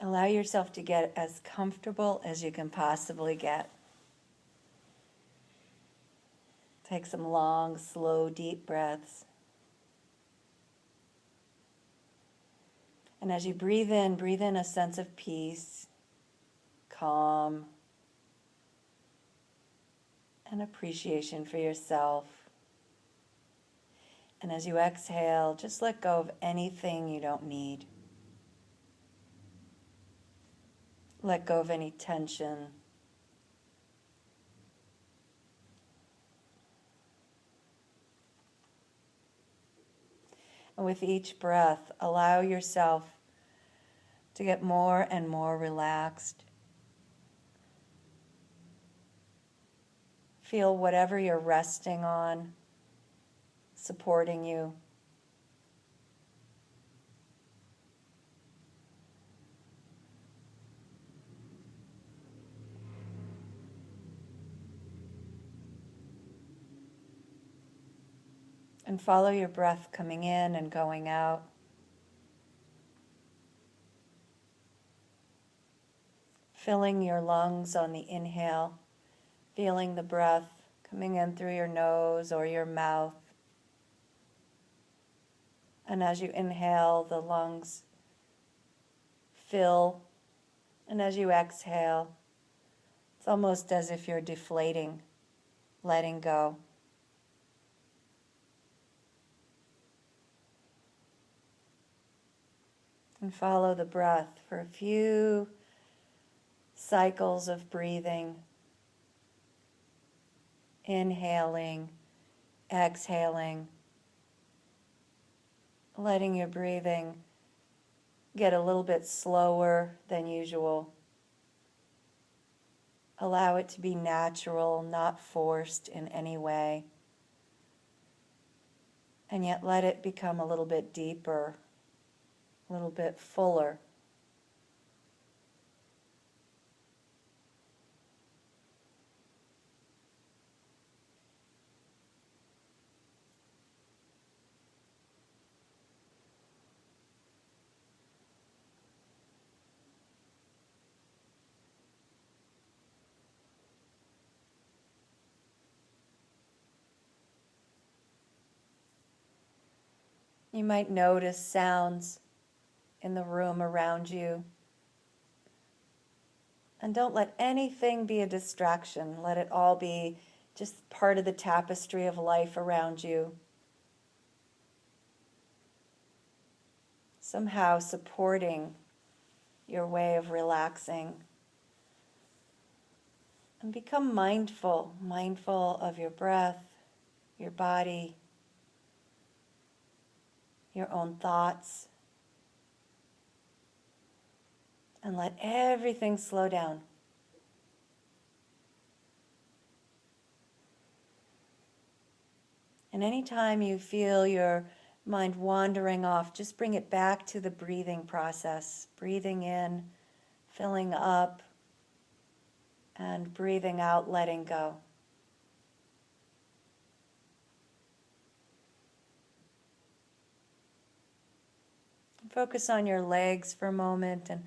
Allow yourself to get as comfortable as you can possibly get. Take some long, slow, deep breaths. And as you breathe in a sense of peace, calm, and appreciation for yourself. And as you exhale, just let go of anything you don't need. Let go of any tension. And with each breath, allow yourself to get more and more relaxed. Feel whatever you're resting on, supporting you. And follow your breath coming in and going out. Filling your lungs on the inhale, feeling the breath coming in through your nose or your mouth. And as you inhale, the lungs fill. And as you exhale, it's almost as if you're deflating, letting go. And follow the breath for a few cycles of breathing. Inhaling, exhaling, letting your breathing get a little bit slower than usual. Allow it to be natural, not forced in any way. And yet let it become a little bit deeper, a little bit fuller. You might notice sounds in the room around you. And don't let anything be a distraction. Let it all be just part of the tapestry of life around you. Somehow supporting your way of relaxing. And become mindful of your breath, your body, your own thoughts. And let everything slow down. And anytime you feel your mind wandering off, just bring it back to the breathing process. Breathing in, filling up, and breathing out, letting go. Focus on your legs for a moment and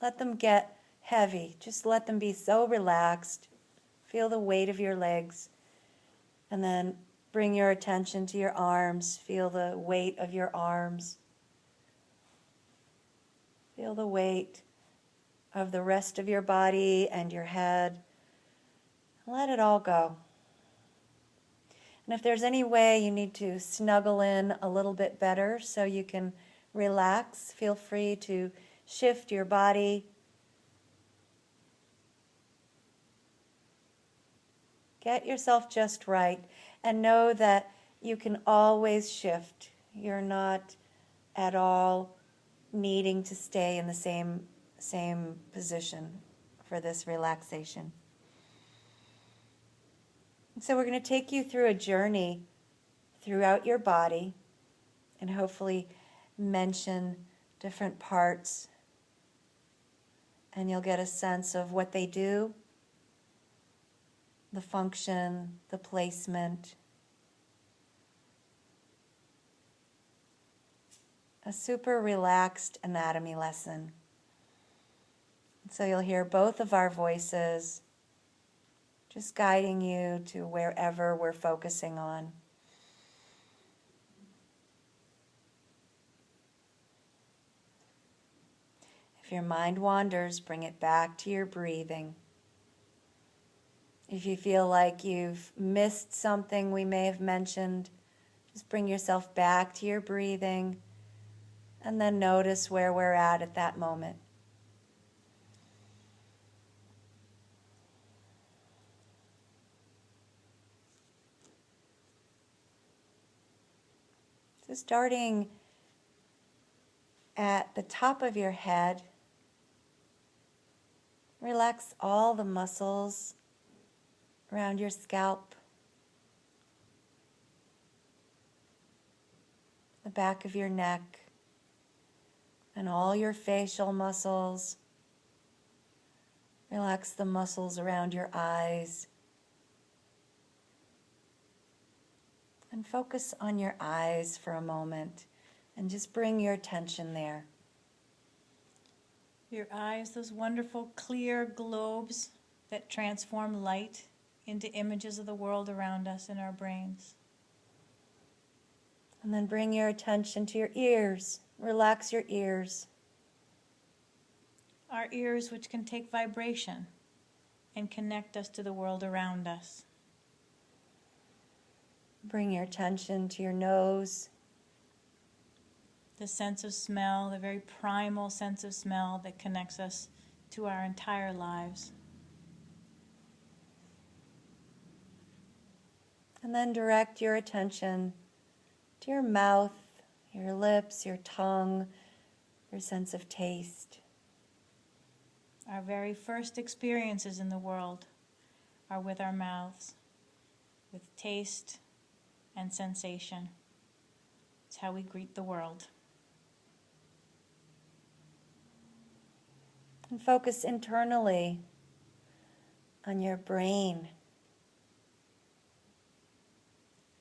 let them get heavy. Just let them be so relaxed. Feel the weight of your legs. And then bring your attention to your arms. Feel the weight of your arms. Feel the weight of the rest of your body and your head. Let it all go. And if there's any way you need to snuggle in a little bit better so you can relax, feel free to shift your body. Get yourself just right and know that you can always shift. You're not at all needing to stay in the same position for this relaxation. And so we're going to take you through a journey throughout your body and hopefully mention different parts, and you'll get a sense of what they do, the function, the placement. A super relaxed anatomy lesson. So you'll hear both of our voices just guiding you to wherever we're focusing on. If your mind wanders, bring it back to your breathing. If you feel like you've missed something we may have mentioned, just bring yourself back to your breathing and then notice where we're at that moment. So starting at the top of your head, relax all the muscles around your scalp, the back of your neck, and all your facial muscles. Relax the muscles around your eyes. And focus on your eyes for a moment and just bring your attention there. Your eyes, those wonderful clear globes that transform light into images of the world around us in our brains. And then bring your attention to your ears. Relax your ears. Our ears, which can take vibration and connect us to the world around us. Bring your attention to your nose. The sense of smell, the very primal sense of smell that connects us to our entire lives. And then direct your attention to your mouth, your lips, your tongue, your sense of taste. Our very first experiences in the world are with our mouths, with taste and sensation. It's how we greet the world. And focus internally on your brain.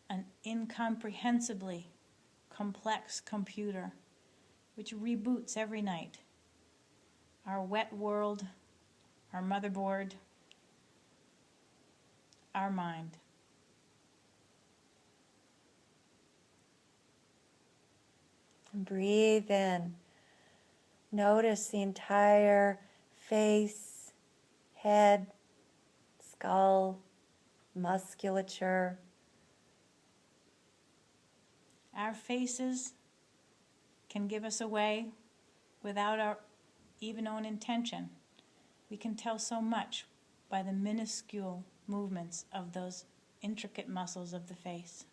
An incomprehensibly complex computer which reboots every night. Our wet world, our motherboard, our mind. And breathe in. Notice the entire face, head, skull, musculature. Our faces can give us away without our even own intention. We can tell so much by the minuscule movements of those intricate muscles of the face.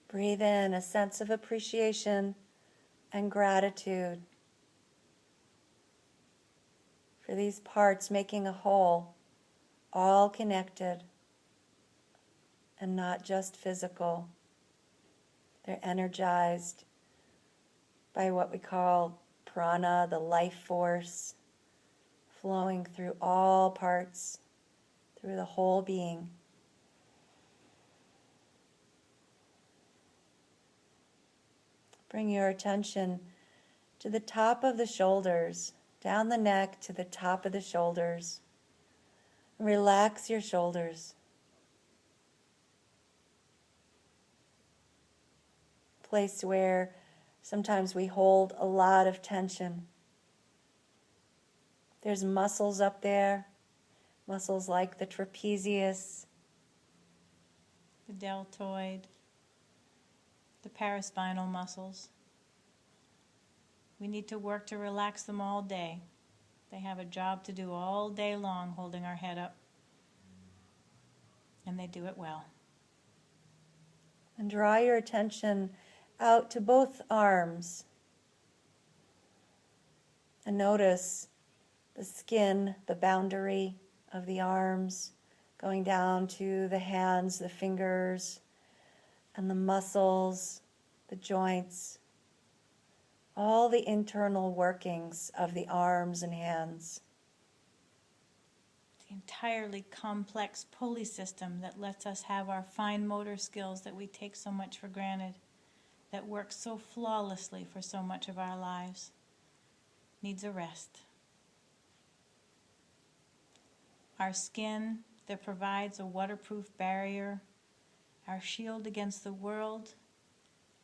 Breathe in a sense of appreciation and gratitude for these parts making a whole, all connected and not just physical. They're energized by what we call prana, the life force, flowing through all parts, through the whole being. Bring your attention to the top of the shoulders, down the neck to the top of the shoulders. Relax your shoulders. Place where sometimes we hold a lot of tension. There's muscles up there, muscles like the trapezius, The deltoid, the paraspinal muscles. We need to work to relax them all day. They have a job to do all day long, holding our head up. And they do it well. and draw your attention out to both arms. And notice the skin, the boundary of the arms, going down to the hands, the fingers, and the muscles, the joints, all the internal workings of the arms and hands. The entirely complex pulley system that lets us have our fine motor skills that we take so much for granted. that works so flawlessly for so much of our lives needs a rest. Our skin that provides a waterproof barrier, our shield against the world,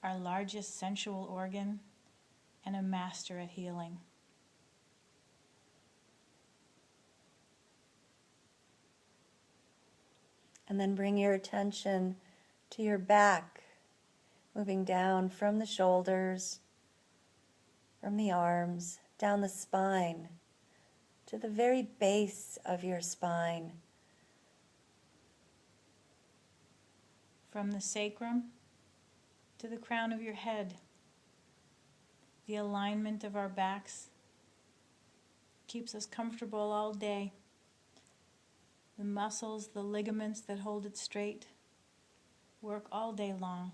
our largest sensual organ, and a master at healing. And then bring your attention to your back, moving down from the shoulders, from the arms, down the spine, to the very base of your spine. From the sacrum to the crown of your head, the alignment of our backs keeps us comfortable all day. The muscles, the ligaments that hold it straight work all day long.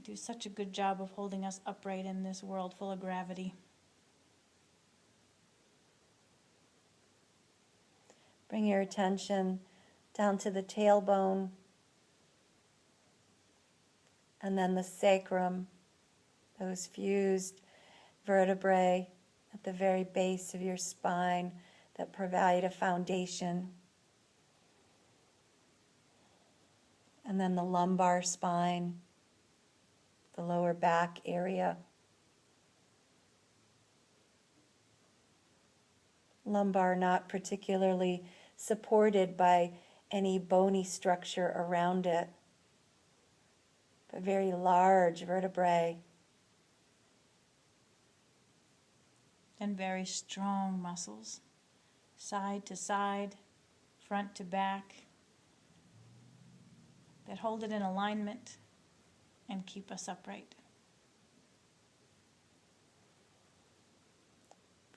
Do such a good job of holding us upright in this world full of gravity. Bring your attention down to the tailbone, and then the sacrum, those fused vertebrae at the very base of your spine that provide a foundation. And then the lumbar spine, the lower back area. Lumbar not particularly supported by any bony structure around it, but very large vertebrae. And very strong muscles, side to side, front to back, that hold it in alignment and keep us upright.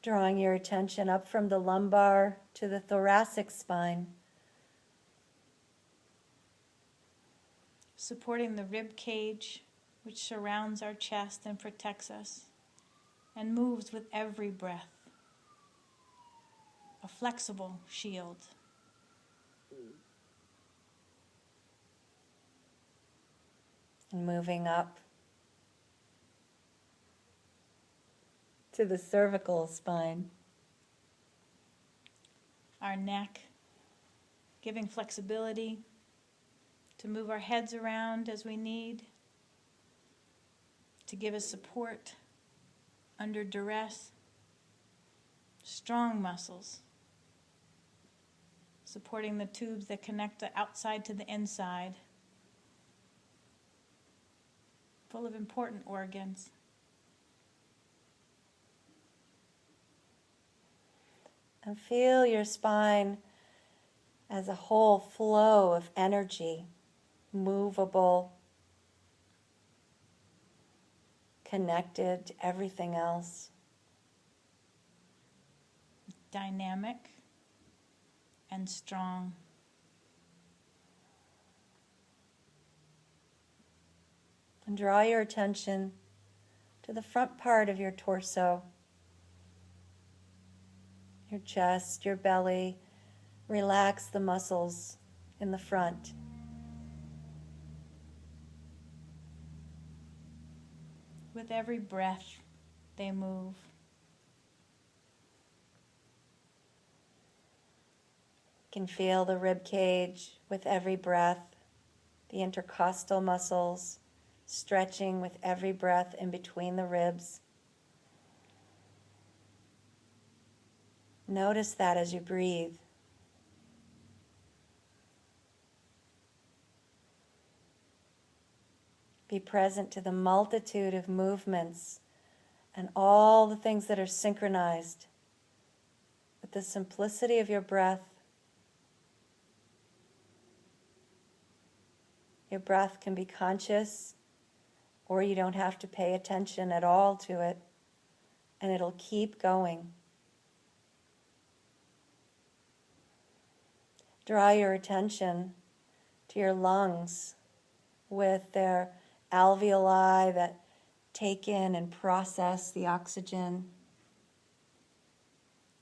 Drawing your attention up from the lumbar to the thoracic spine. Supporting the rib cage, which surrounds our chest and protects us, and moves with every breath. A flexible shield. And moving up to the cervical spine. Our neck, giving flexibility to move our heads around as we need, to give us support under duress. Strong muscles, supporting the tubes that connect the outside to the inside, full of important organs. And feel your spine as a whole flow of energy, movable, connected to everything else. Dynamic and strong. And draw your attention to the front part of your torso, your chest, your belly. Relax the muscles in the front. With every breath, they move. You can feel the rib cage with every breath, the intercostal muscles stretching with every breath in between the ribs. Notice that as you breathe. Be present to the multitude of movements and all the things that are synchronized with the simplicity of your breath. Your breath can be conscious, or you don't have to pay attention at all to it, and it'll keep going. Draw your attention to your lungs with their alveoli that take in and process the oxygen.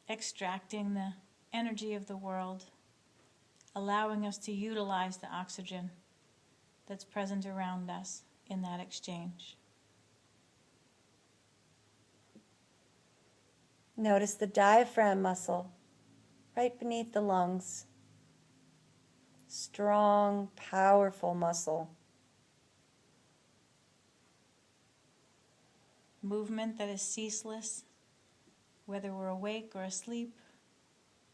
Extracting the energy of the world, allowing us to utilize the oxygen that's present around us. in that exchange. Notice the diaphragm muscle right beneath the lungs. Strong, powerful muscle. Movement that is ceaseless, whether we're awake or asleep,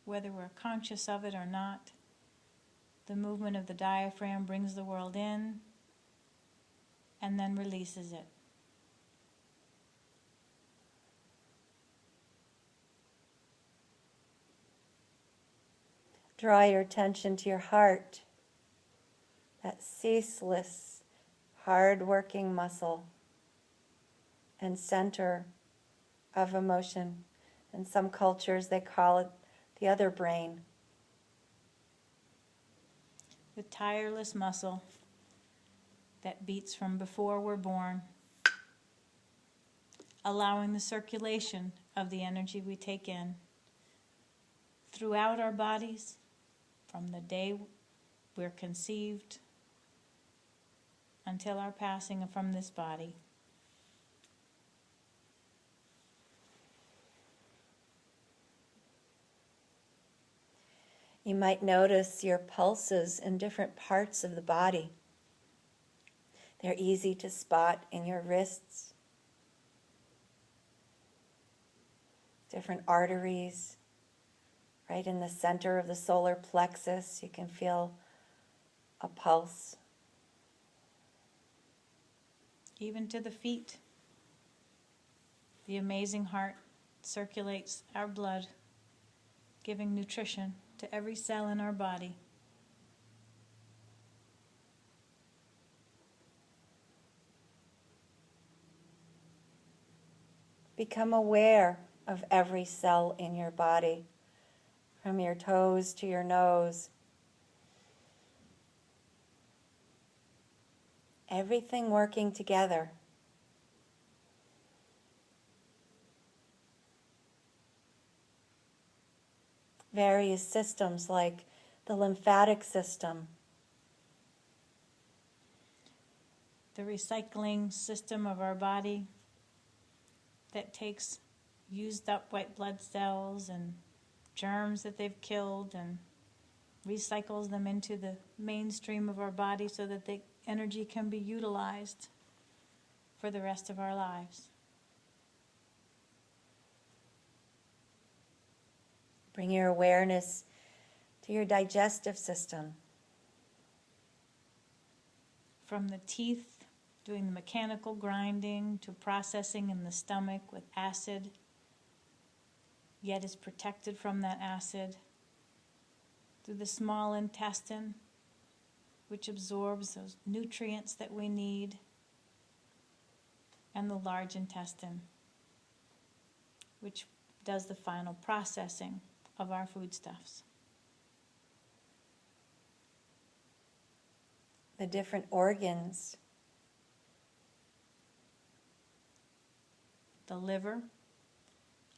whether we're conscious of it or not. The movement of the diaphragm brings the world in and then releases it. Draw your attention to your heart, that ceaseless, hard-working muscle and center of emotion. In some cultures, they call it the other brain. The tireless muscle that beats from before we're born, allowing the circulation of the energy we take in throughout our bodies from the day we're conceived until our passing from this body. You might notice your pulses in different parts of the body. They're easy to spot in your wrists, different arteries. Right in the center of the solar plexus, you can feel a pulse. Even to the feet, the amazing heart circulates our blood, giving nutrition to every cell in our body. Become aware of every cell in your body, from your toes to your nose. Everything working together. Various systems like the lymphatic system, The recycling system of our body that takes used up white blood cells and germs that they've killed and recycles them into the mainstream of our body so that the energy can be utilized for the rest of our lives. Bring your awareness to your digestive system. From the teeth, doing the mechanical grinding to processing in the stomach with acid, yet is protected from that acid, through the small intestine, which absorbs those nutrients that we need, and the large intestine, which does the final processing of our foodstuffs. The different organs. The liver,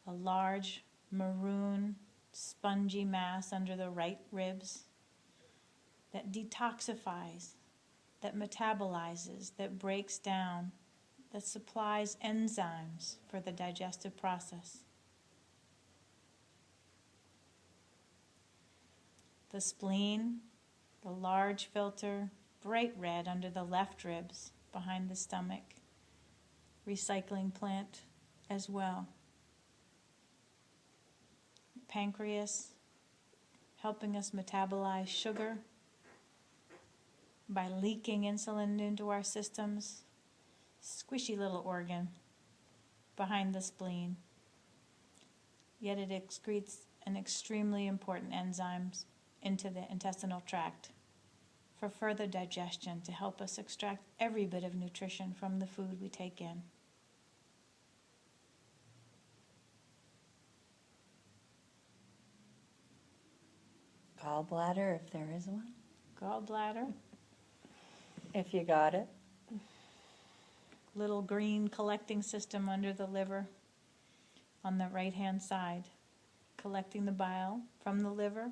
a large maroon spongy mass under the right ribs that detoxifies, that metabolizes, that breaks down, that supplies enzymes for the digestive process. The spleen, the large filter, bright red under the left ribs behind the stomach, recycling plant as well. Pancreas, helping us metabolize sugar by leaking insulin into our systems. Squishy little organ behind the spleen. Yet it excretes an extremely important enzymes into the intestinal tract for further digestion to help us extract every bit of nutrition from the food we take in. Gallbladder, if there is one. Gallbladder, If you got it. little green collecting system under the liver on the right-hand side, collecting the bile from the liver,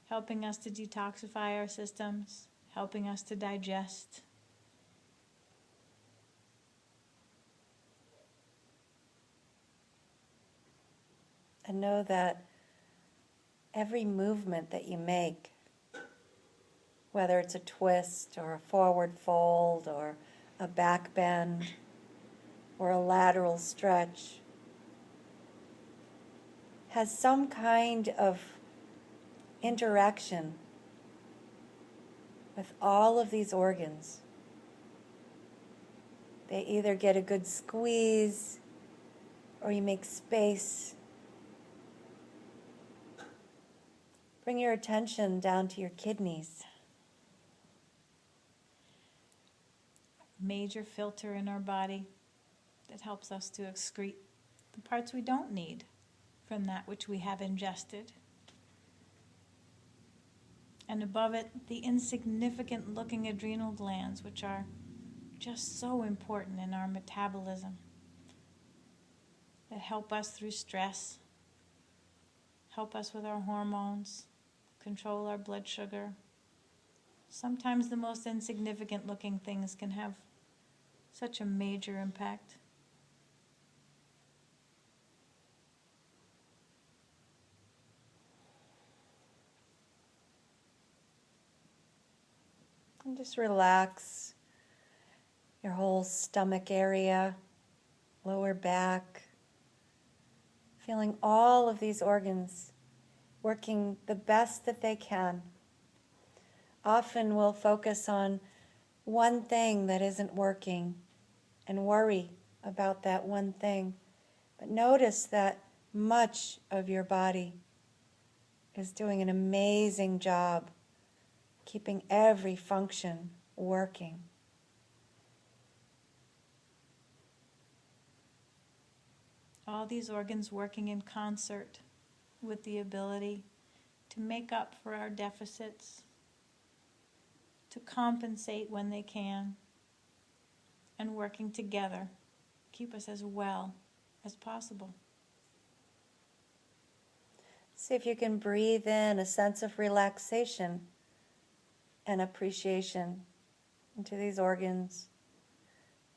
helping us to detoxify our systems, helping us to digest, And know that every movement that you make, whether it's a twist or a forward fold or a back bend or a lateral stretch, has some kind of interaction with all of these organs. They either get a good squeeze or you make space. Bring your attention down to your kidneys. Major filter in our body that helps us to excrete the parts we don't need from that which we have ingested. And above it, the insignificant looking adrenal glands, which are just so important in our metabolism, that help us through stress, help us with our hormones, control our blood sugar. Sometimes the most insignificant looking things can have such a major impact. And just relax your whole stomach area, lower back, feeling all of these organs working the best that they can. Often we'll focus on one thing that isn't working and worry about that one thing. But notice that much of your body is doing an amazing job keeping every function working. All these organs working in concert with the ability to make up for our deficits, to compensate when they can, and working together, keep us as well as possible. See if you can breathe in a sense of relaxation and appreciation into these organs,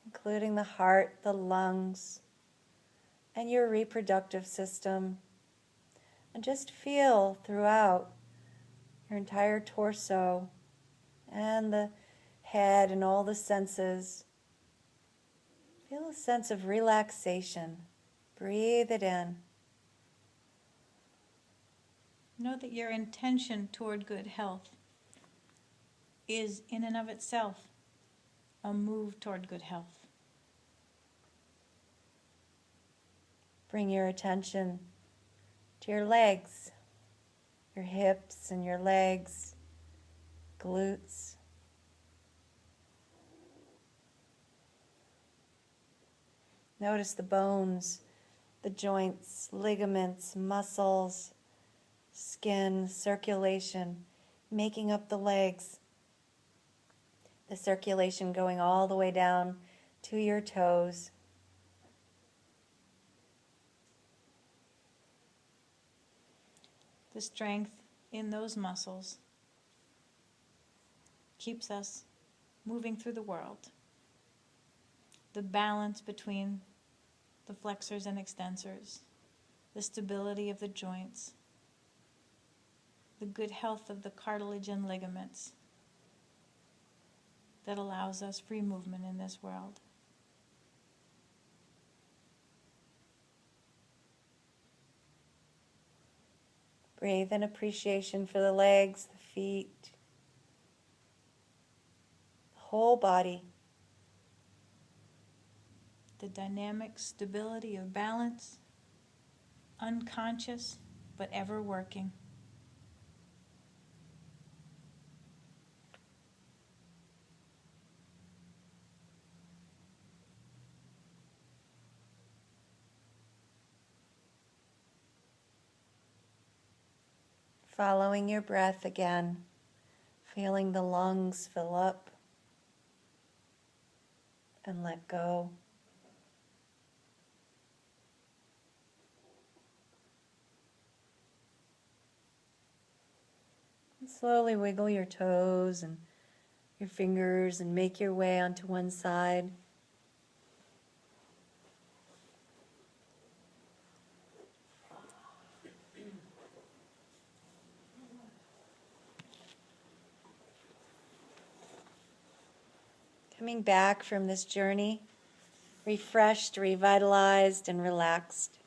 including the heart, the lungs, and your reproductive system. And just feel throughout your entire torso and the head and all the senses. Feel a sense of relaxation. Breathe it in. Know that your intention toward good health is in and of itself a move toward good health. Bring your attention to your legs, your hips and your legs, glutes. Notice the bones, the joints, ligaments, muscles, skin, circulation, making up the legs. The circulation going all the way down to your toes. The strength in those muscles keeps us moving through the world. The balance between the flexors and extensors, the stability of the joints, the good health of the cartilage and ligaments that allows us free movement in this world. Breathe in appreciation for the legs, the feet, the whole body. The dynamic stability of balance, unconscious but ever working. Following your breath again, feeling the lungs fill up and let go. And slowly wiggle your toes and your fingers and make your way onto one side. Coming back from this journey, refreshed, revitalized, and relaxed.